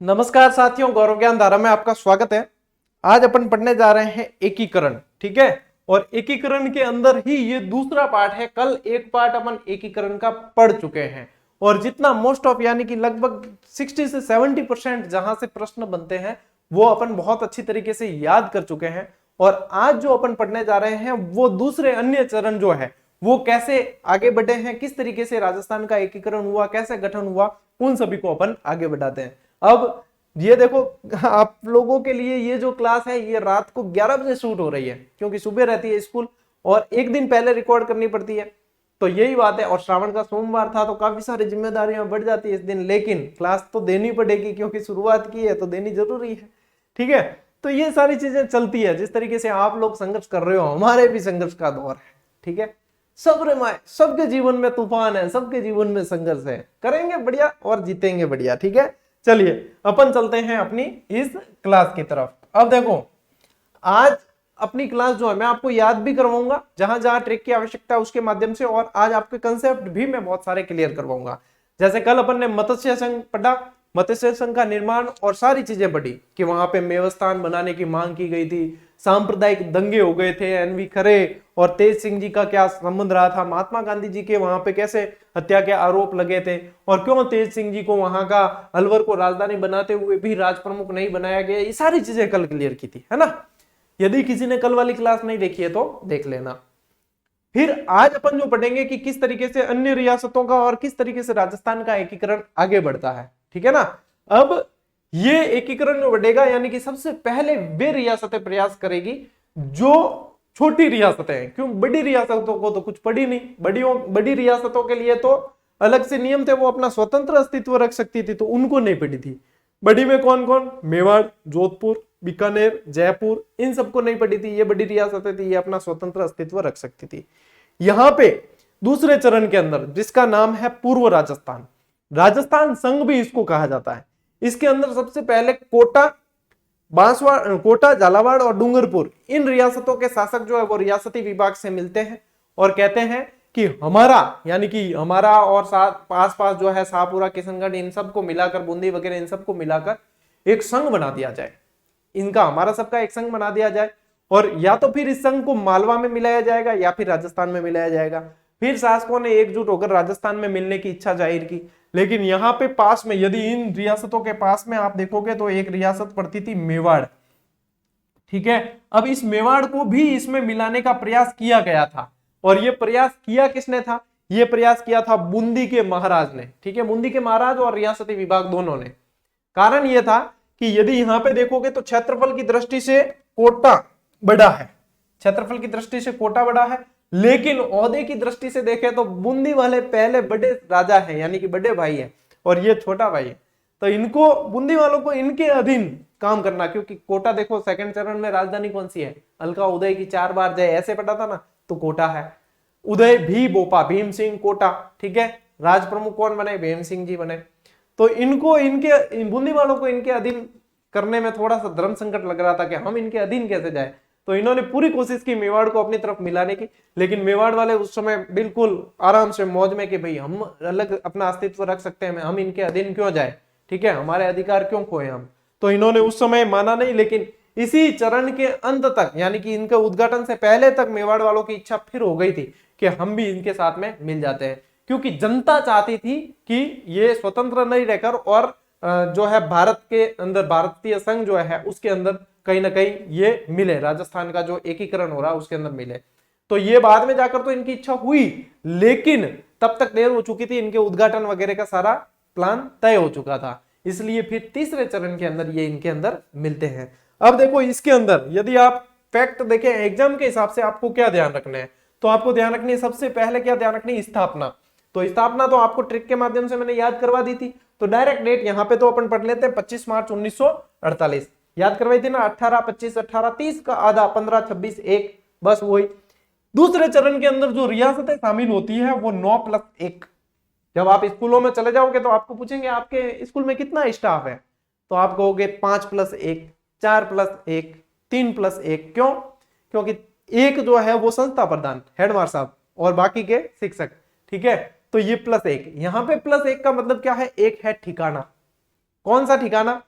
नमस्कार साथियों, गौरव ज्ञान धारा में आपका स्वागत है। आज अपन पढ़ने जा रहे हैं एकीकरण। ठीक है, और एकीकरण के अंदर ही ये दूसरा पार्ट है। कल एक पार्ट अपन एकीकरण का पढ़ चुके हैं और जितना मोस्ट ऑफ यानी कि लगभग 60 से 70% जहां से प्रश्न बनते हैं वो अपन बहुत अच्छी तरीके से याद कर चुके हैं। और आज जो अपन पढ़ने जा रहे हैं वो दूसरे अन्य चरण जो है वो कैसे आगे बढ़े हैं, किस तरीके से राजस्थान का एकीकरण हुआ, कैसे गठन हुआ, उन सभी को अपन आगे बढ़ाते हैं। अब ये देखो, आप लोगों के लिए ये जो क्लास है ये रात को 11 बजे शूट हो रही है क्योंकि सुबह रहती है स्कूल और एक दिन पहले रिकॉर्ड करनी पड़ती है। तो यही बात है। और श्रावण का सोमवार था तो काफी सारी जिम्मेदारियां बढ़ जाती है इस दिन, लेकिन क्लास तो देनी पड़ेगी क्योंकि शुरुआत की है तो देनी जरूरी है। ठीक है, तो ये सारी चीजें चलती है। जिस तरीके से आप लोग संघर्ष कर रहे हो, हमारे भी संघर्ष का दौर है। ठीक है, सब्र माए, सबके जीवन में तूफान है, सबके जीवन में संघर्ष है, करेंगे बढ़िया और जीतेंगे बढ़िया। ठीक है, चलिए अपन चलते हैं अपनी इस क्लास की तरफ। अब देखो, आज अपनी क्लास जो है मैं आपको याद भी करवाऊंगा जहां जहां ट्रिक की आवश्यकता है उसके माध्यम से, और आज आपके कंसेप्ट भी मैं बहुत सारे क्लियर करवाऊंगा। जैसे कल अपन ने मत्स्य संघ पढ़ा, मत्स्य संघ का निर्माण और सारी चीजें पढ़ी कि वहां पे मेवस्थान बनाने की मांग की गई थी, सांप्रदायिक दंगे हो गए थे, एनवी खरे और तेज सिंह जी का क्या संबंध रहा था, महात्मा गांधी जी के वहां पे कैसे हत्या के आरोप लगे थे और क्यों तेज सिंह जी को वहां का अलवर को राजधानी बनाते हुए भी राज प्रमुख नहीं बनाया गया, ये सारी चीजें कल क्लियर की थी, है ना। यदि किसी ने कल वाली क्लास नहीं देखी है तो देख लेना। फिर आज अपन जो पढ़ेंगे कि किस तरीके से अन्य रियासतों का और किस तरीके से राजस्थान का एकीकरण आगे बढ़ता है। ठीक है ना। अब ये एकीकरण जो बढ़ेगा यानी कि सबसे पहले वे रियासतें प्रयास करेगी जो छोटी रियासतें हैं। क्यों, बड़ी रियासतों को तो कुछ पड़ी नहीं, बड़ी रियासतों के लिए तो अलग से नियम थे, वो अपना स्वतंत्र अस्तित्व रख सकती थी, तो उनको नहीं पड़ी थी। बड़ी में कौन कौन, मेवाड़, जोधपुर, बीकानेर, जयपुर, इन सबको नहीं पड़ी थी। ये बड़ी रियासतें थी, ये अपना स्वतंत्र अस्तित्व रख सकती थी। यहां पे दूसरे चरण के अंदर जिसका नाम है पूर्व राजस्थान, राजस्थान संघ भी इसको कहा जाता है, इसके अंदर सबसे पहले कोटा, बांसवाड़ा, कोटा, झालावाड़ और डूंगरपुर, इन रियासतों के शासक जो है वो रियासती विभाग से मिलते हैं और कहते हैं कि हमारा यानी कि हमारा और पास पास जो है शाहपुरा, किशनगढ़, इन सबको मिलाकर, बूंदी वगैरह इन सबको मिलाकर एक संघ बना दिया जाए। इनका हमारा सबका एक संघ बना दिया जाए और या तो फिर इस संघ को मालवा में मिलाया जाएगा या फिर राजस्थान में मिलाया जाएगा। फिर शासकों ने एकजुट होकर राजस्थान में मिलने की इच्छा जाहिर की, लेकिन यहाँ पे पास में, यदि इन रियासतों के पास में आप देखोगे तो एक रियासत पड़ती थी मेवाड़। ठीक है, अब इस मेवाड़ को भी इसमें मिलाने का प्रयास किया गया था और ये प्रयास किया किसने था, ये प्रयास किया था बूंदी के महाराज ने। ठीक है, बूंदी के महाराज और रियासती विभाग दोनों ने। कारण यह था कि यदि यहां पे देखोगे तो क्षेत्रफल की दृष्टि से कोटा बड़ा है, क्षेत्रफल की दृष्टि से कोटा बड़ा है, लेकिन ओहदे की दृष्टि से देखें तो बूंदी वाले पहले बड़े राजा हैं यानी कि बड़े भाई है और ये छोटा भाई है, तो इनको, बूंदी वालों को इनके अधीन काम करना। क्योंकि कोटा देखो सेकंड चरण में राजधानी कौन सी है, अलका उदय की 4 बार जय, ऐसे पढ़ा था ना, तो कोटा है। उदय भी बोपा, भीम सिंह कोटा। ठीक है, राज प्रमुख कौन बने, भीम सिंह जी बने। तो इनको, इनके बूंदी वालों को इनके अधीन करने में थोड़ा सा धर्म संकट लग रहा था कि हम इनके अधीन कैसे जाए, तो इन्होंने पूरी कोशिश की मेवाड़ को अपनी तरफ मिलाने की, लेकिन मेवाड़ वाले उस समय बिल्कुल आराम से मौज में कि भाई हम अलग अपना अस्तित्व रख सकते हैं, हम इनके अधीन क्यों जाए, ठीक है, हमारे अधिकार क्यों खोए हम। तो इन्होंने उस समय माना नहीं, लेकिन इसी चरण के अंत तक यानी कि इनके उद्घाटन से पहले तक मेवाड़ वालों की इच्छा फिर हो गई थी कि हम भी इनके साथ में मिल जाते हैं, क्योंकि जनता चाहती थी कि ये स्वतंत्र नहीं रहकर और जो है भारत के अंदर, भारतीय संघ जो है उसके अंदर कहीं ना कहीं ये मिले, राजस्थान का जो एकीकरण हो रहा है उसके अंदर मिले। तो ये बाद में जाकर तो इनकी इच्छा हुई, लेकिन तब तक देर हो चुकी थी, इनके उद्घाटन वगैरह का सारा प्लान तय हो चुका था, इसलिए फिर तीसरे चरण के अंदर ये इनके अंदर मिलते हैं। अब देखो इसके अंदर यदि आप फैक्ट देखें एग्जाम के हिसाब से आपको क्या ध्यान रखना है, तो आपको ध्यान रखनी है, सबसे पहले क्या ध्यान रखनी है, स्थापना। तो स्थापना तो आपको ट्रिक के माध्यम से मैंने याद करवा दी थी, तो डायरेक्ट डेट यहाँ पे तो अपन पढ़ लेते हैं, 25 मार्च 1948 याद करवाई थी ना, 18, 25, 18, 30 का आधा, 15, 26, 1, बस वही। दूसरे चरण के अंदर जो रियासतें शामिल होती है वो 9+1। जब आप स्कूलों में चले जाओगे तो आपको पूछेंगे आपके स्कूल में कितना स्टाफ है, तो आप कहोगे 5+1, 4+1, 3+1। क्यों, क्योंकि एक जो है वो संस्था प्रधान हेडमास्टर साहब और बाकी के शिक्षक। ठीक है, तो ये +1, यहां पे +1 का मतलब क्या है, एक है ठिकाना। कौन सा ठिकाना,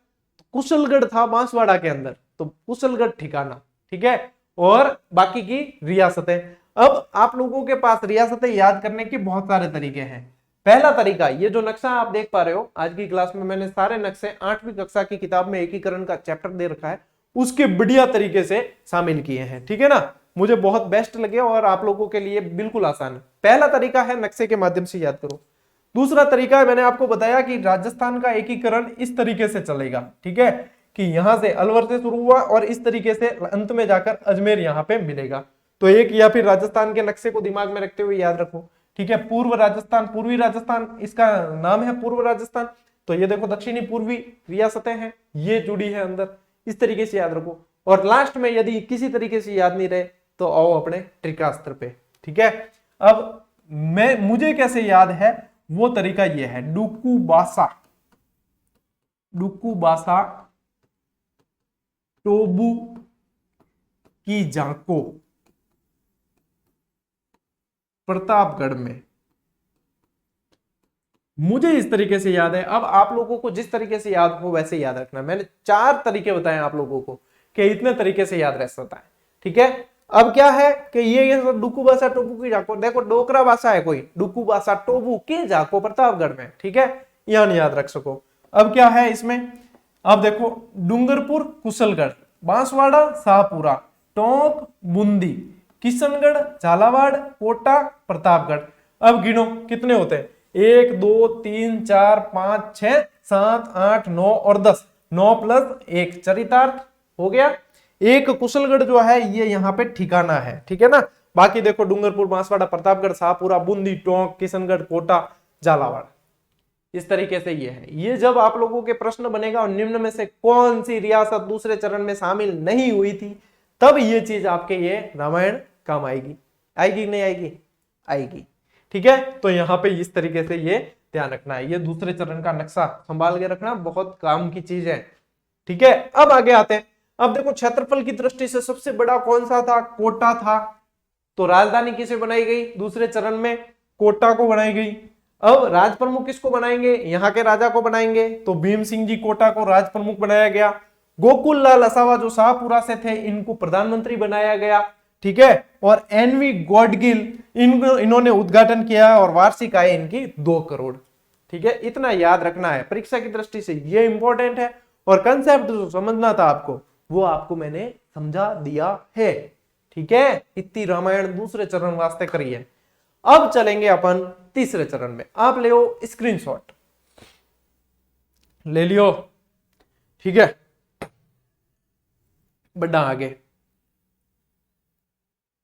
कुशलगढ़ था बांसवाड़ा के अंदर, तो कुशलगढ़ ठिकाना, ठीक है, और बाकी की रियासतें। अब आप लोगों के पास रियासतें याद करने के बहुत सारे तरीके हैं। पहला तरीका, ये जो नक्शा आप देख पा रहे हो, आज की क्लास में मैंने सारे नक्शे 8वीं कक्षा की किताब में एकीकरण का चैप्टर दे रखा है, उसके बढ़िया तरीके से शामिल किए हैं, ठीक है ना। मुझे बहुत बेस्ट लगे और आप लोगों के लिए बिल्कुल आसान है। पहला तरीका है नक्शे के माध्यम से याद करो। दूसरा तरीका है, मैंने आपको बताया कि राजस्थान का एकीकरण इस तरीके से चलेगा, ठीक है, कि यहां से अलवर से शुरू हुआ और इस तरीके से अंत में जाकर अजमेर यहां पे मिलेगा। तो एक या फिर राजस्थान के नक्शे को दिमाग में रखते हुए याद रखो, ठीक है। पूर्व राजस्थान, पूर्वी राजस्थान, इसका नाम है पूर्व राजस्थान। तो ये देखो दक्षिणी पूर्वी रियासतें हैं, ये जुड़ी है अंदर, इस तरीके से याद रखो। और लास्ट में यदि किसी तरीके से याद नहीं रहे तो आओ अपने त्रिकास्त्र पे, ठीक है। अब मुझे कैसे याद है वो तरीका ये है, डुकू बासा, टोबू की जाको, प्रतापगढ़ में। मुझे इस तरीके से याद है। अब आप लोगों को जिस तरीके से याद हो वैसे याद रखना। मैंने 4 तरीके बताए आप लोगों को कि इतने तरीके से याद रह सकता है, ठीक है। अब क्या है कि ये डुकू बासा टोबू की जाको, देखो डोकरा भाषा है कोई, डुकू बासा टोबू की जाको प्रतापगढ़ में, ठीक है, यहां याद रख सको। अब क्या है इसमें, अब देखो डूंगरपुर कुशलगढ़, बांसवाड़ा शाहपुरा, टोंक बूंदी, किशनगढ़ झालावाड़, कोटा प्रतापगढ़। अब गिनो कितने होते हैं, 1 2 3 4 5 6 7 8 9 और 10, 9 + 1 चरितार्थ हो गया। एक कुशलगढ़ जो है ये यहाँ पे ठिकाना है, ठीक है ना। बाकी देखो डूंगरपुर, बांसवाड़ा, प्रतापगढ़, शाहपुरा, बूंदी, टोंक, किशनगढ़, कोटा, झालावाड़, इस तरीके से ये है। ये जब आप लोगों के प्रश्न बनेगा और निम्न में से कौन सी रियासत दूसरे चरण में शामिल नहीं हुई थी, तब ये चीज आपके ये रामायण काम आएगी। आएगी नहीं आएगी? आएगी, ठीक है। तो यहाँ पे इस तरीके से ये ध्यान रखना है, ये दूसरे चरण का नक्शा संभाल के रखना बहुत काम की चीज है, ठीक है। अब आगे आते हैं। अब देखो क्षेत्रफल की दृष्टि से सबसे बड़ा कौन सा था, कोटा था। तो राजधानी किसे बनाई गई दूसरे चरण में, कोटा को बनाई गई। अब राज प्रमुख किसको बनाएंगे, यहाँ के राजा को बनाएंगे, तो भीम सिंह जी कोटा को राज प्रमुख बनाया गया। गोकुल लाल असावा जो शाहपुरा से थे, इनको प्रधानमंत्री बनाया गया, ठीक है। और एनवी गॉडगिल इन्होंने उद्घाटन किया और वार्षिक आय इनकी 2 करोड़, ठीक है। इतना याद रखना है, परीक्षा की दृष्टि से ये इंपॉर्टेंट है। और कंसेप्ट जो समझना था आपको वो आपको मैंने समझा दिया है, ठीक है। इतनी रामायण दूसरे चरण वास्ते करिए। अब चलेंगे अपन तीसरे चरण में। आप ले स्क्रीनशॉट ले लियो, ठीक है। बढ़ा आगे,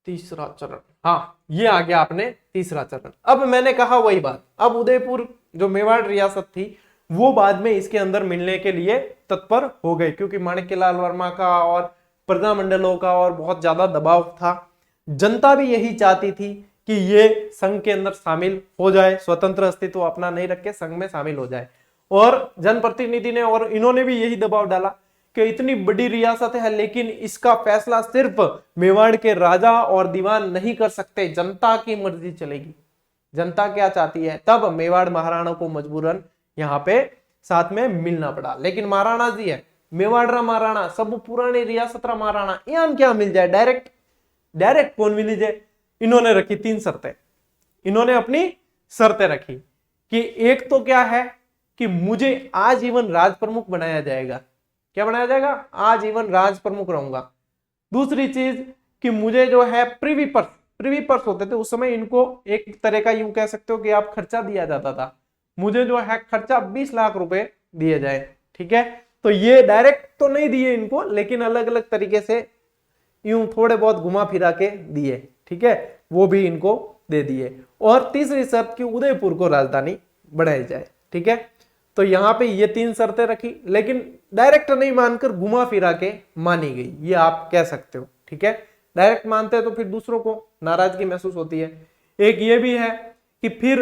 तीसरा चरण, हाँ ये आ गया आपने तीसरा चरण। अब मैंने कहा वही बात, अब उदयपुर जो मेवाड़ रियासत थी वो बाद में इसके अंदर मिलने के लिए तत्पर हो गए, क्योंकि माणिक्यलाल वर्मा का और प्रजामंडलों का और बहुत ज्यादा दबाव था। जनता भी यही चाहती थी कि ये संघ के अंदर शामिल हो जाए, स्वतंत्र अस्तित्व अपना नहीं रख के संघ में शामिल हो जाए। और जनप्रतिनिधि ने और इन्होंने भी यही दबाव डाला कि इतनी बड़ी रियासत है लेकिन इसका फैसला सिर्फ मेवाड़ के राजा और दीवान नहीं कर सकते, जनता की मर्जी चलेगी। जनता क्या चाहती है, तब मेवाड़ महाराणा को मजबूरन यहाँ पे साथ में मिलना पड़ा। लेकिन महाराणा जी है, मेवाड़ रा महाराणा, सब पुरानी रियासत रा महाराणा, यहाँ क्या मिल जाए डायरेक्ट कौन मिल जाए। इन्होंने रखी 3 शर्तें, इन्होंने अपनी शर्तें रखी कि एक तो क्या है कि मुझे आजीवन राज प्रमुख बनाया जाएगा। क्या बनाया जाएगा, आजीवन राज प्रमुख रहूंगा। दूसरी चीज कि मुझे जो है प्रिवी पर्स होते थे उस समय, इनको एक तरह का यूं कह सकते हो कि आप खर्चा दिया जाता था, मुझे जो है खर्चा 20 लाख रुपए दिए जाए, ठीक है। तो ये डायरेक्ट तो नहीं दिए इनको, लेकिन अलग अलग तरीके से यूं थोड़े बहुत घुमा फिरा के दिए, ठीक है, वो भी इनको दे दिए। और तीसरी शर्त कि उदयपुर को राजधानी बनाई जाए, ठीक है। तो यहाँ पे ये 3 शर्तें रखी, लेकिन डायरेक्ट नहीं मानकर घुमा फिरा के मानी गई, ये आप कह सकते हो, ठीक है। डायरेक्ट मानते हैं तो फिर दूसरों को नाराजगी महसूस होती है। एक ये भी है कि फिर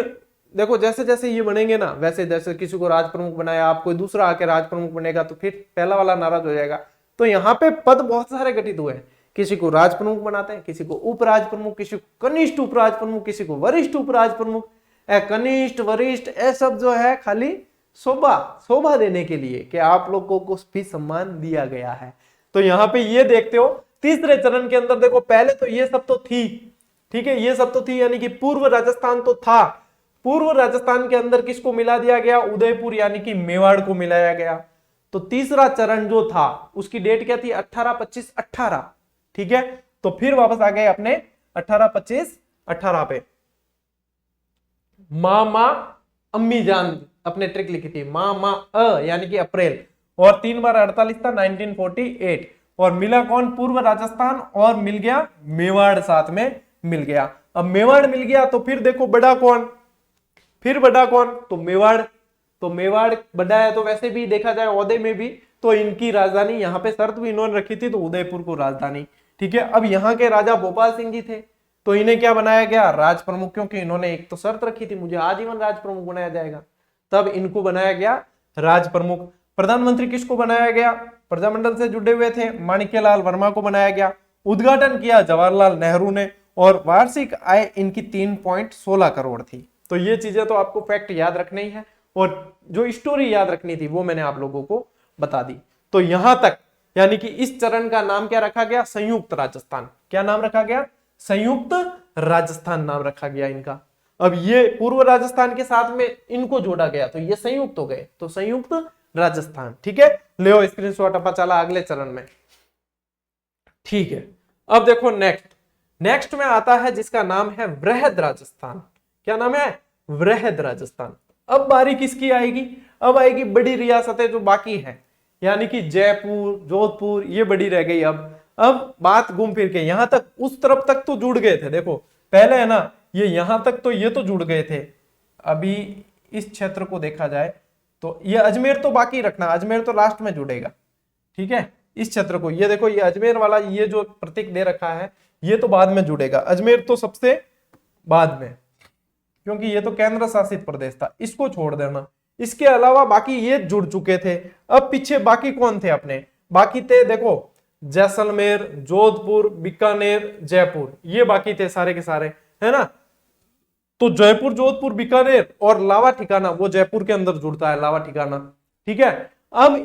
देखो जैसे जैसे ये बनेंगे ना, वैसे जैसे किसी को राज प्रमुख बनाया, आप कोई दूसरा आके राज प्रमुख बनेगा तो फिर पहला वाला नाराज हो जाएगा। तो यहाँ पे पद बहुत सारे गठित हुए हैं, किसी को राज प्रमुख बनाते हैं, किसी को उपराज प्रमुख, किसी को कनिष्ठ उपराज प्रमुख, किसी को वरिष्ठ उपराज प्रमुख। कनिष्ठ वरिष्ठ ये सब जो है खाली शोभा शोभा देने के लिए कि आप लोगों को भी सम्मान दिया गया है। तो यहाँ पे ये देखते हो तीसरे चरण के अंदर देखो, पहले तो ये सब तो थी, ठीक है, ये सब तो थी, यानी कि पूर्व राजस्थान तो था। पूर्व राजस्थान के अंदर किसको मिला दिया गया? उदयपुर यानी कि मेवाड़ को मिलाया गया। तो तीसरा चरण जो था उसकी डेट क्या थी? 18, 25, 18, ठीक है। तो फिर वापस आ गए अपने 18, 25, 18 पे। मामा अम्मी जान अपने ट्रिक लिखी थी, मामा यानी कि अप्रैल, और 3 बार 48 था 1948। और मिला कौन? पूर्व राजस्थान, और मिल गया मेवाड़, साथ में मिल गया। अब मेवाड़ मिल गया तो फिर देखो बड़ा कौन? फिर बड़ा कौन? तो मेवाड़। तो मेवाड़ बड़ा है, तो वैसे भी देखा जाए ओहदे में भी तो इनकी राजधानी, यहाँ पे शर्त भी इन्होंने रखी थी तो उदयपुर को राजधानी, ठीक है। अब यहाँ के राजा भोपाल सिंह जी थे, तो इन्हें क्या बनाया गया? राज प्रमुख, क्योंकि इन्होंने एक तो शर्त रखी थी मुझे आजीवन राज प्रमुख बनाया जाएगा, तब इनको बनाया गया राज प्रमुख। प्रधानमंत्री किसको बनाया गया? प्रजामंडल से जुड़े हुए थे, माणिक्यलाल वर्मा को बनाया गया। उद्घाटन किया जवाहरलाल नेहरू ने, और वार्षिक आय इनकी 3.16 करोड़ थी। तो ये चीजें तो आपको फैक्ट याद रखनी है, और जो स्टोरी याद रखनी थी वो मैंने आप लोगों को बता दी। तो यहां तक, यानी कि इस चरण का नाम क्या रखा गया? संयुक्त राजस्थान। क्या नाम रखा गया? संयुक्त राजस्थान नाम रखा गया इनका। अब ये पूर्व राजस्थान के साथ में इनको जोड़ा गया तो ये संयुक्त हो गए, तो संयुक्त राजस्थान, ठीक है। ले स्क्रीनशॉट, अपा चला अगले चरण में, ठीक है। अब देखो नेक्स्ट में आता है जिसका नाम है वृहद राजस्थान। क्या नाम है? वृहद राजस्थान। अब बारी किसकी आएगी? अब आएगी बड़ी रियासतें जो बाकी है, यानी कि जयपुर, जोधपुर, ये बड़ी रह गई। अब बात घूम फिर के यहां तक, उस तरफ तक तो जुड़ गए थे, देखो पहले है ना, ये यहां तक तो ये तो जुड़ गए थे। अभी इस क्षेत्र को देखा जाए तो ये अजमेर तो बाकी रखना, अजमेर तो लास्ट में जुड़ेगा, ठीक है। इस क्षेत्र को, ये देखो ये अजमेर वाला, ये जो प्रतीक दे रखा है ये तो बाद में जुड़ेगा, अजमेर तो सबसे बाद में, क्योंकि ये तो केंद्र शासित प्रदेश था, इसको छोड़ देना। इसके अलावा बाकी ये जुड़ चुके थे। अब पीछे बाकी कौन थे अपने? बाकी थे देखो जैसलमेर, जोधपुर, बीकानेर, जयपुर, ये बाकी थे सारे के सारे, है ना। तो जयपुर, जोधपुर, बीकानेर और लावा ठिकाना, वो जयपुर के अंदर जुड़ता है लावा ठिकाना, ठीक है। अब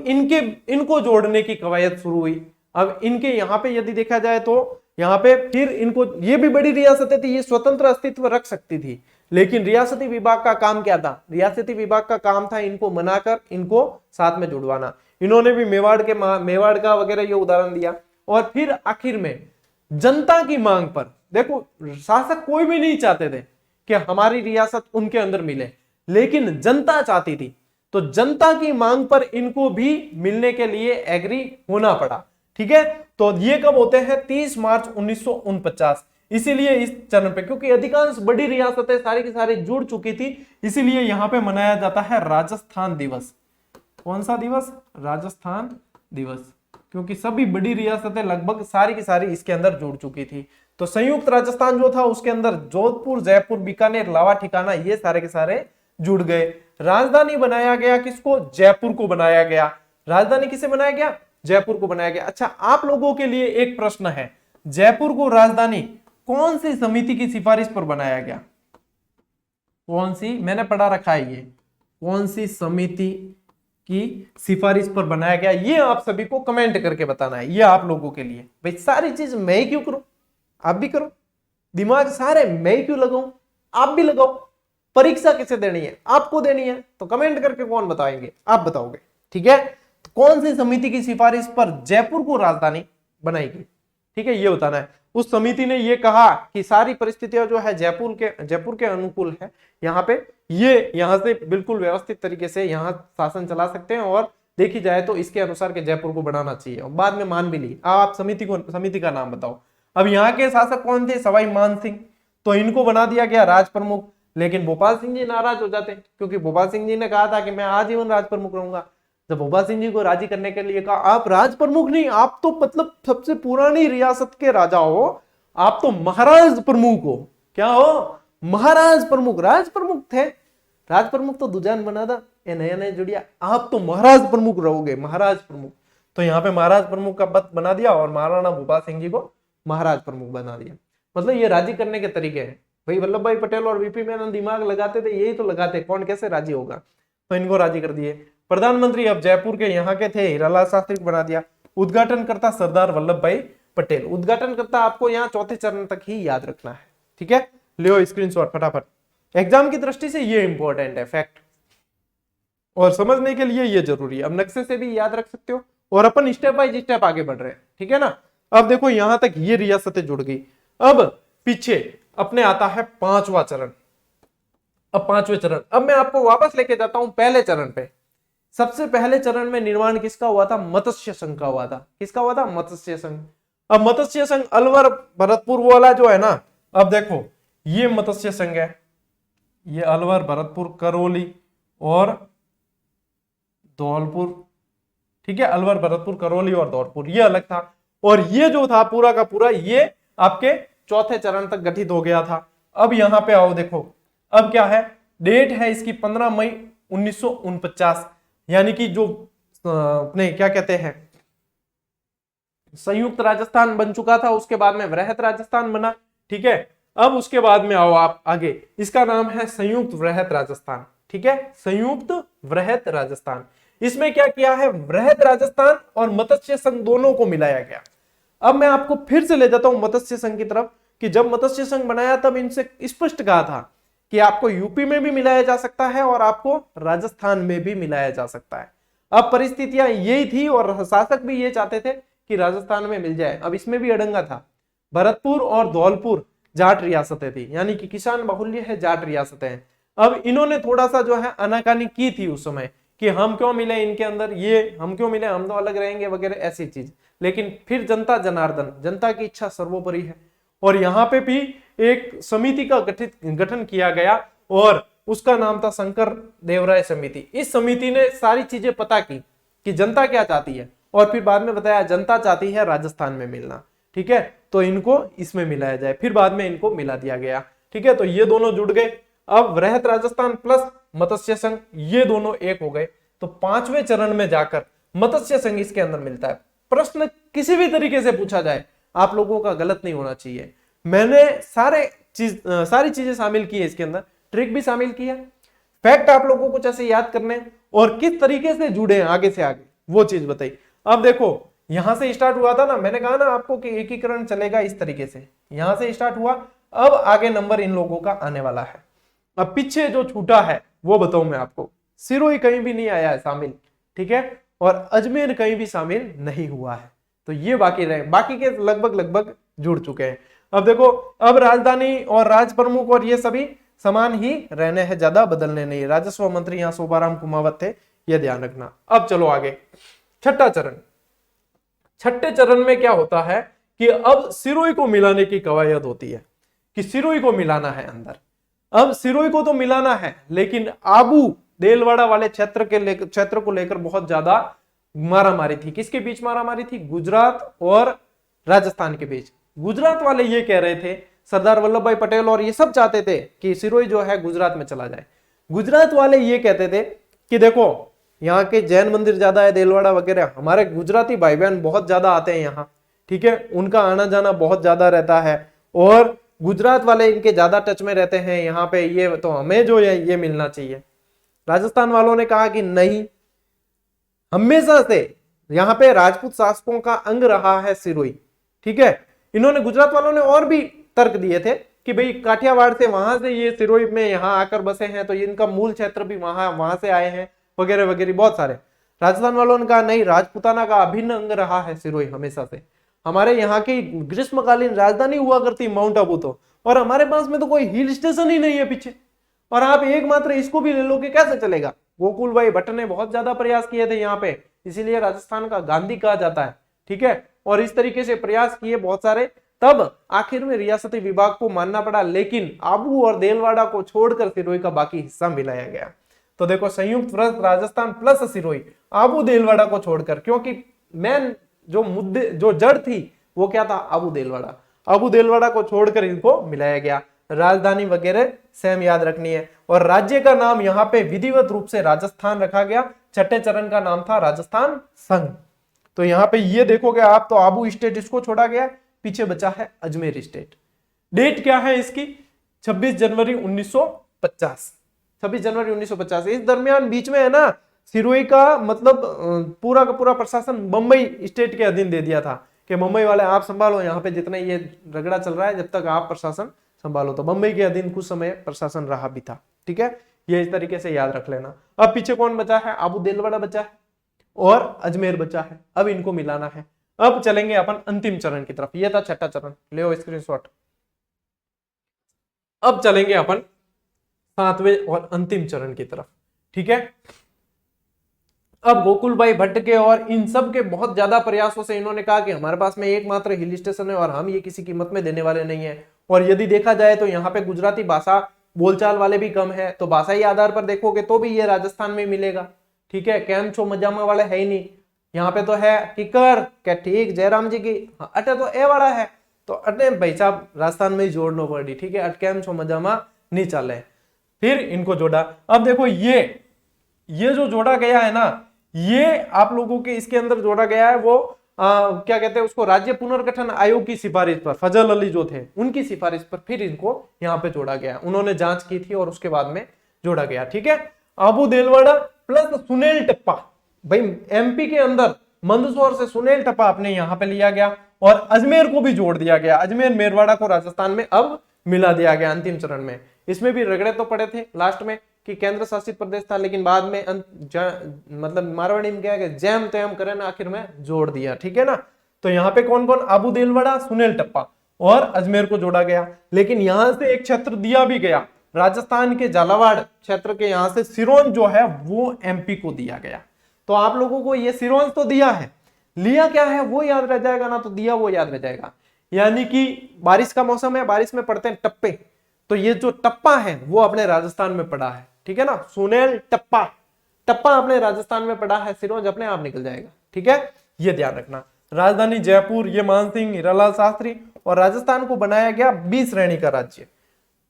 इनको जोड़ने की कवायद शुरू हुई। अब इनके यहाँ पे यदि देखा जाए तो यहाँ पे फिर इनको, ये भी बड़ी रियासतें थी, ये स्वतंत्र अस्तित्व रख सकती थी, लेकिन रियासती विभाग का काम क्या था? रियासती विभाग का काम था इनको मनाकर इनको साथ में जुड़वाना। इन्होंने भी मेवाड़ का वगैरह ये उदाहरण दिया। और फिर आखिर में जनता की मांग पर, देखो शासक कोई भी नहीं चाहते थे कि हमारी रियासत उनके अंदर मिले, लेकिन जनता चाहती थी, तो जनता की मांग पर इनको भी मिलने के लिए एग्री होना पड़ा, ठीक है। तो ये कब होते हैं? 30 मार्च 1949। इसीलिए इस चरण पे, क्योंकि अधिकांश बड़ी रियासतें सारी की सारी जुड़ चुकी थी, इसीलिए यहां पे मनाया जाता है राजस्थान दिवस। कौन सा दिवस? राजस्थान दिवस, क्योंकि सभी बड़ी रियासतें लगभग सारी की सारी इसके अंदर जुड़ चुकी थी। तो संयुक्त राजस्थान जो था उसके अंदर जोधपुर, जयपुर, बीकानेर, लावा ठिकाना, ये सारे के सारे जुड़ गए। राजधानी बनाया गया किसको? जयपुर को बनाया गया। राजधानी किसे बनाया गया? जयपुर को बनाया गया। अच्छा, आप लोगों के लिए एक प्रश्न है, जयपुर को राजधानी कौन सी समिति की सिफारिश पर बनाया गया? कौन सी? मैंने पढ़ा रखा है ये, कौन सी समिति की सिफारिश पर बनाया गया, ये आप सभी को कमेंट करके बताना है। ये आप लोगों के लिए, भाई सारी चीज मैं ही क्यों करूं, आप भी करो, दिमाग सारे मैं ही क्यों लगाऊं, आप भी लगाओ। परीक्षा किसे देनी है? आपको देनी है, तो कमेंट करके कौन बताएंगे? आप बताओगे, ठीक है। तो कौन सी समिति की सिफारिश पर जयपुर को राजधानी बनाएगी, ठीक है, ये बताना है। उस समिति ने ये कहा कि सारी परिस्थितियां जो है जयपुर के अनुकूल है, यहाँ पे ये यहाँ से बिल्कुल व्यवस्थित तरीके से यहाँ शासन चला सकते हैं, और देखी जाए तो इसके अनुसार के जयपुर को बनाना चाहिए, और बाद में मान भी ली। आप समिति का नाम बताओ। अब यहाँ के शासक कौन थे? सवाई मान सिंह, तो इनको बना दिया गया राज प्रमुख। लेकिन भोपाल सिंह जी नाराज हो जाते, क्योंकि भोपाल सिंह जी ने कहा था कि मैं आजीवन राज प्रमुख रहूंगा। जब भोपाल सिंह जी को राजी करने के लिए कहा, आप राज प्रमुख नहीं, आप तो मतलब सबसे पुरानी रियासत के राजा हो, आप तो महाराज प्रमुख हो। क्या हो? महाराज प्रमुख। राज प्रमुख थे, राज प्रमुख तो दुजान बना था, ये नया नया जुड़िया, आप तो महाराज प्रमुख रहोगे, महाराज प्रमुख। तो यहाँ पे महाराज प्रमुख का पद बना दिया, और महाराणा भोपाल सिंह जी को महाराज प्रमुख बना दिया। मतलब ये राजी करने के तरीके हैं। भाई वल्लभ भाई पटेल और वीपी मेनन दिमाग लगाते थे, यही तो लगाते, कौन कैसे राजी होगा। तो इनको राजी कर दिए। प्रधानमंत्री अब जयपुर के यहाँ के थे हीरालाल शास्त्री को बना दिया। उद्घाटन करता सरदार वल्लभ भाई पटेल। उद्घाटन करता आपको यहाँ चौथे चरण तक ही याद रखना है, ठीक है। लियो स्क्रीनशॉट फटाफट, एग्जाम की दृष्टि से ये इंपॉर्टेंट है फैक्ट, और समझने के लिए ये जरूरी है। अब नक्शे से भी याद रख सकते हो, और अपन स्टेप बाय स्टेप आगे बढ़ रहे हैं, ठीक है ना। अब देखो यहां तक ये रियासतें जुड़ गई। अब पीछे अपने आता है पांचवा चरण। अब पांचवें चरण, अब मैं आपको वापस लेके जाता हूं पहले चरण पे। सबसे पहले चरण में निर्माण किसका हुआ था? मत्स्य संघ का हुआ था। किसका हुआ था? मत्स्य संघ। अब मत्स्य संघ अलवर भरतपुर वाला जो है ना, अब देखो ये मत्स्य संघ है, ये अलवर भरतपुर करौली और धौलपुर, ठीक है। अलवर भरतपुर करौली और धौलपुर ये अलग था, और ये जो था पूरा का पूरा ये आपके चौथे चरण तक गठित हो गया था। अब यहां पे आओ, देखो अब क्या है, डेट है इसकी 15 मई 1949, यानी कि जो अपने क्या कहते हैं संयुक्त राजस्थान बन चुका था, उसके बाद में वृहत राजस्थान बना, ठीक है। अब उसके बाद में आओ आप आगे, इसका नाम है संयुक्त वृहत राजस्थान, ठीक है, संयुक्त वृहत राजस्थान। इसमें क्या किया है, वृहत राजस्थान और मत्स्य संघ दोनों को मिलाया गया। अब मैं आपको फिर से ले जाता हूं मत्स्य संघ की तरफ, कि जब मत्स्य संघ बनाया तब इनसे स्पष्ट कहा था कि आपको यूपी में भी मिलाया जा सकता है और आपको राजस्थान में भी मिलाया जा सकता है। अब परिस्थितियां यही थी और शासक भी ये चाहते थे कि राजस्थान में मिल जाए। अब इसमें भी अड़ंगा था। भरतपुर और धौलपुर जाट रियासतें थी, यानी कि किसान बाहुल्य है, जाट रियासतें हैं। अब इन्होंने थोड़ा सा जो है आनाकानी की थी उस समय कि हम क्यों मिले इनके अंदर, ये हम क्यों मिले, हम तो अलग रहेंगे वगैरह ऐसी चीज। लेकिन फिर जनता जनार्दन, जनता की इच्छा सर्वोपरि है, और यहाँ पे भी एक समिति का गठन किया गया और उसका नाम था शंकर देवराय समिति। इस समिति ने सारी चीजें पता की कि जनता क्या चाहती है, और फिर बाद में बताया जनता चाहती है राजस्थान में मिलना, ठीक है, तो इनको इसमें मिलाया जाए। फिर बाद में इनको मिला दिया गया, ठीक है। तो ये दोनों जुड़ गए। अब वृहत राजस्थान प्लस मत्स्य संघ ये दोनों एक हो गए। तो पांचवें चरण में जाकर मत्स्य संघ इसके अंदर मिलता है। प्रश्न किसी भी तरीके से पूछा जाए, आप लोगों का गलत नहीं होना चाहिए। मैंने सारी चीजें शामिल की है इसके अंदर, ट्रिक भी शामिल की है, फैक्ट आप लोगों को कैसे याद करने और किस तरीके से जुड़े हैं आगे से आगे, वो चीज बताई। अब देखो यहां से स्टार्ट हुआ था ना, मैंने कहा ना आपको कि एकीकरण चलेगा इस तरीके से, यहां से स्टार्ट हुआ। अब आगे नंबर इन लोगों का आने वाला है। अब पीछे जो छूटा है वो बताऊं मैं आपको। सिरोही कहीं भी नहीं आया है शामिल, ठीक है, और अजमेर कहीं भी शामिल नहीं हुआ है। तो ये बाकी रहे, बाकी के लगभग जुड़ चुके हैं। अब देखो, अब राजधानी और राज प्रमुख और ये सभी समान ही रहने हैं, ज्यादा बदलने नहीं। राजस्व मंत्री यहाँ शोभाराम कुमावत थे, ये ध्यान रखना। अब चलो आगे, छठा चरण। छठे चरण में क्या होता है कि अब सिरोही को मिलाने की कवायद होती है कि सिरोही को मिलाना है अंदर। अब सिरोही को तो मिलाना है, लेकिन आबू देलवाड़ा वाले क्षेत्र को लेकर बहुत ज्यादा मारामारी थी। किसके बीच मारामारी थी? गुजरात और राजस्थान के बीच। गुजरात वाले ये कह रहे थे, सरदार वल्लभ भाई पटेल और ये सब चाहते थे कि सिरोही जो है गुजरात में चला जाए। गुजरात वाले ये कहते थे कि देखो यहाँ के जैन मंदिर ज्यादा है, देलवाड़ा वगैरह, हमारे गुजराती भाई बहन बहुत ज्यादा आते हैं यहाँ, ठीक है, उनका आना जाना बहुत ज्यादा रहता है, और गुजरात वाले इनके ज्यादा टच में रहते हैं यहाँ पे, ये तो हमें जो है ये मिलना चाहिए। राजस्थान वालों ने कहा कि नहीं, हमेशा से यहाँ पे राजपूत शासकों का अंग रहा है सिरोही, ठीक है। इन्होंने, गुजरात वालों ने और भी तर्क दिए थे कि भाई काठियावाड़ से, वहां से ये सिरोही में यहाँ आकर बसे हैं, तो इनका मूल क्षेत्र भी वहां से आए हैं वगैरह वगैरह बहुत सारे। राजस्थान वालों ने कहा नहीं, राजपूताना का अभिन्न अंग रहा है सिरोही हमेशा से। हमारे यहाँ की ग्रीष्मकालीन राजधानी हुआ करती माउंट आबू, तो और हमारे पास में तो कोई हिल स्टेशन ही नहीं है पीछे, और आप एकमात्र इसको भी ले लो कि कैसे चलेगा। गोकुल भाई भट्ट ने बहुत ज्यादा प्रयास किए थे यहाँ पे, इसीलिए राजस्थान का गांधी कहा जाता है, ठीक है, और इस तरीके से प्रयास किए बहुत सारे। तब आखिर में रियासती विभाग को मानना पड़ा, लेकिन आबू और देलवाड़ा को छोड़कर सिरोही का बाकी हिस्सा मिलाया गया। तो देखो, संयुक्त राजस्थान प्लस सिरोही, आबू देलवाड़ा को छोड़कर, क्योंकि मेन जो मुद्दे, जो जड़ थी वो क्या था? आबू देलवाड़ा। आबू देलवाड़ा को छोड़कर इनको मिलाया गया। राजधानी वगैरह सेम याद रखनी है, और राज्य का नाम यहाँ पे विधिवत रूप से राजस्थान रखा गया। छठे चरण का नाम था राजस्थान संघ। तो यहाँ पे ये देखोगे आप, तो आबू स्टेट इसको छोड़ा गया, पीछे बचा है अजमेर स्टेट। डेट क्या है इसकी? 26 जनवरी 1950। 26 जनवरी 1950। इस दरमियान बीच में है ना सिरोही का मतलब पूरा का पूरा प्रशासन बंबई स्टेट के अधीन दे दिया था कि मुंबई वाले आप संभालो, यहाँ पे जितना ये रगड़ा चल रहा है जब तक आप प्रशासन संभालो। तो बंबई के अधीन कुछ समय प्रशासन रहा भी था, ठीक है, ये इस तरीके से याद रख लेना। अब पीछे कौन बचा है, अबू देलवाड़ा बचा है और अजमेर बचा है, अब इनको मिलाना है। अब चलेंगे अपन अंतिम चरण की तरफ, ये था छठा चरण, ले स्क्रीनशॉट। अब चलेंगे अपन 7वें और अंतिम चरण की तरफ, ठीक है। अब गोकुलभाई भट्ट के और इन सब के बहुत ज्यादा प्रयासों से इन्होंने कहा कि हमारे पास में एकमात्र हिल स्टेशन है और हम ये किसी कीमत में देने वाले नहीं है। और यदि देखा जाए तो यहाँ पे गुजराती भाषा बोलचाल वाले भी कम है, तो भाषाई आधार पर देखोगे तो भी ये राजस्थान में मिलेगा, ठीक है। कैम छो मजामा वाले है ही नहीं, यहाँ पे तो है किकर क्या, ठीक जयराम जी की अटे तो ए वाला है, तो अटे भाई साहब राजस्थान में ही जोड़ना पड़ी, ठीक है, अट कैम छो मजामा नहीं चले, फिर इनको जोड़ा। अब देखो ये जो जोड़ा गया है ना, ये आप लोगों के इसके अंदर जोड़ा गया है वो क्या कहते हैं उसको, राज्य पुनर्गठन आयोग की सिफारिश पर, फजल अली जो थे उनकी सिफारिश पर फिर इनको यहाँ पे जोड़ा गया। उन्होंने जांच की थी और उसके बाद में जोड़ा गया, ठीक है। अबू देलवाड़ा प्लस सुनील टप्पा, भाई एमपी के अंदर मंदसौर से सुनील टप्पा अपने यहाँ पे लिया गया और अजमेर को भी जोड़ दिया गया। अजमेर मेरवाड़ा को राजस्थान में अब मिला दिया गया अंतिम चरण में। इसमें भी रगड़े तो पड़े थे लास्ट में कि केंद्र शासित प्रदेश था, लेकिन बाद में मतलब मारवाड़ी में क्या है कि जैम तैम करे ना आखिर में जोड़ दिया, ठीक है ना। तो यहाँ पे कौन कौन, अबू देलवाड़ा, सुनील टप्पा और अजमेर को जोड़ा गया। लेकिन यहां से एक क्षेत्र दिया भी गया, राजस्थान के झालावाड़ क्षेत्र के यहाँ से सिरोंज जो है वो एमपी को दिया गया। तो आप लोगों को ये सिरोंज तो दिया है, लिया क्या है वो याद रह जाएगा ना, तो दिया वो याद रह जाएगा। यानी कि बारिश का मौसम है, बारिश में पड़ते हैं टप्पे, तो ये जो टप्पा है वो अपने राजस्थान में पड़ा है, ठीक है ना। सुनील टप्पा, टप्पा अपने राजस्थान में पड़ा है, सिरोंज अपने आप निकल जाएगा, ठीक है, ये ध्यान रखना। राजधानी जयपुर, ये मानसिंह, हीरालाल शास्त्री, और राजस्थान को बनाया गया 20 श्रेणी का राज्य।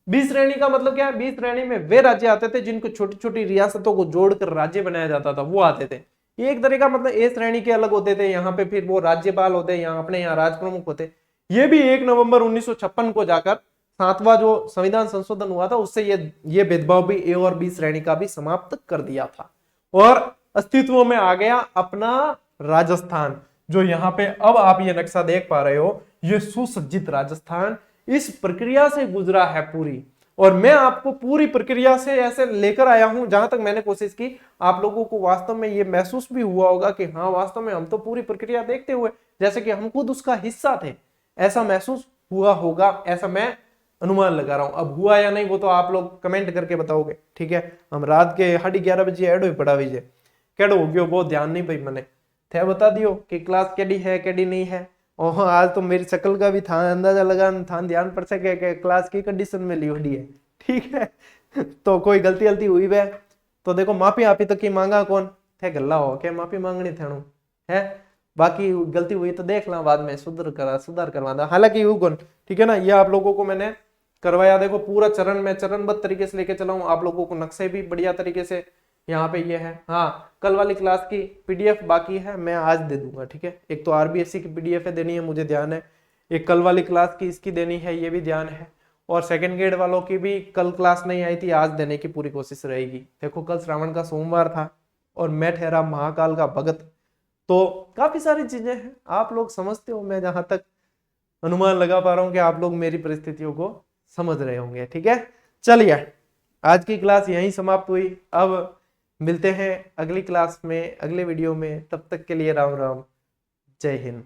20 श्रेणी का मतलब क्या है, 20 श्रेणी में वे राज्य आते थे जिनको छोटी छोटी रियासतों को जोड़कर राज्य बनाया जाता था, वो आते थे। ये एक तरीका मतलब ए श्रेणी के अलग होते थे, यहाँ पे फिर वो राज्यपाल होते, यहाँ अपने यहाँ राज प्रमुख होते। ये भी 1 नवंबर 1956 को जाकर 7वां जो संविधान संशोधन हुआ था उससे ये भेदभाव भी ए और बी श्रेणी का भी समाप्त कर दिया था और अस्तित्व में आ गया अपना राजस्थान। जो यहाँ पे अब आप ये नक्शा देख पा रहे हो, ये सुसज्जित राजस्थान इस प्रक्रिया से गुजरा है पूरी, और मैं आपको पूरी प्रक्रिया से ऐसे लेकर आया हूं जहां तक मैंने कोशिश की। आप लोगों को वास्तव में ये महसूस भी हुआ होगा कि हाँ वास्तव में हम तो पूरी प्रक्रिया देखते हुए जैसे कि हम खुद उसका हिस्सा थे, ऐसा महसूस हुआ होगा, ऐसा मैं अनुमान लगा रहा हूं। अब हुआ या नहीं वो तो आप लोग कमेंट करके बताओगे, ठीक है। हम रात के 11:30 बजे एडो ही पड़ा बीजे केड़ो हो गयो, बहुत ध्यान नहीं भाई मैंने थे बता दियो कि क्लास केडी है केडी नहीं है। और आज तो मेरी शक्ल का भी था अंदाजा लगा था, ध्यान पड़ सके कि क्लास की कंडीशन में लियोडी है, ठीक है। तो कोई गलती गलती हुई वे तो देखो माफी आपी तो की मांगा कौन थे, गल्ला हो के माफी मांगनी थे है, बाकी गलती हुई तो देख ला बाद में सुधार करवा दा, हालांकि यू कौन, ठीक है ना। ये आप लोगों को मैंने करवाया, देखो पूरा चरण में चरणबद्ध तरीके से लेके चला हूं, आप लोगों को नक्शे भी बढ़िया तरीके से यहाँ पे ये है। हाँ कल वाली क्लास की पीडीएफ बाकी है, मैं आज दे दूंगा, ठीक है। एक तो आरबीएससी की पीडीएफ देनी है मुझे ध्यान है, एक कल वाली क्लास की इसकी देनी है ये भी ध्यान है, और सेकंड ग्रेड वालों की भी कल क्लास नहीं आई थी आज देने की पूरी कोशिश रहेगी। देखो कल श्रावण का सोमवार था और मैं ठहरा महाकाल का भगत, तो काफी सारी चीजें हैं, आप लोग समझते हो, मैं जहां तक अनुमान लगा पा रहा हूँ कि आप लोग मेरी परिस्थितियों को समझ रहे होंगे, ठीक है। चलिए आज की क्लास यहीं समाप्त हुई, अब मिलते हैं अगली क्लास में अगले वीडियो में, तब तक के लिए राम राम, जय हिंद।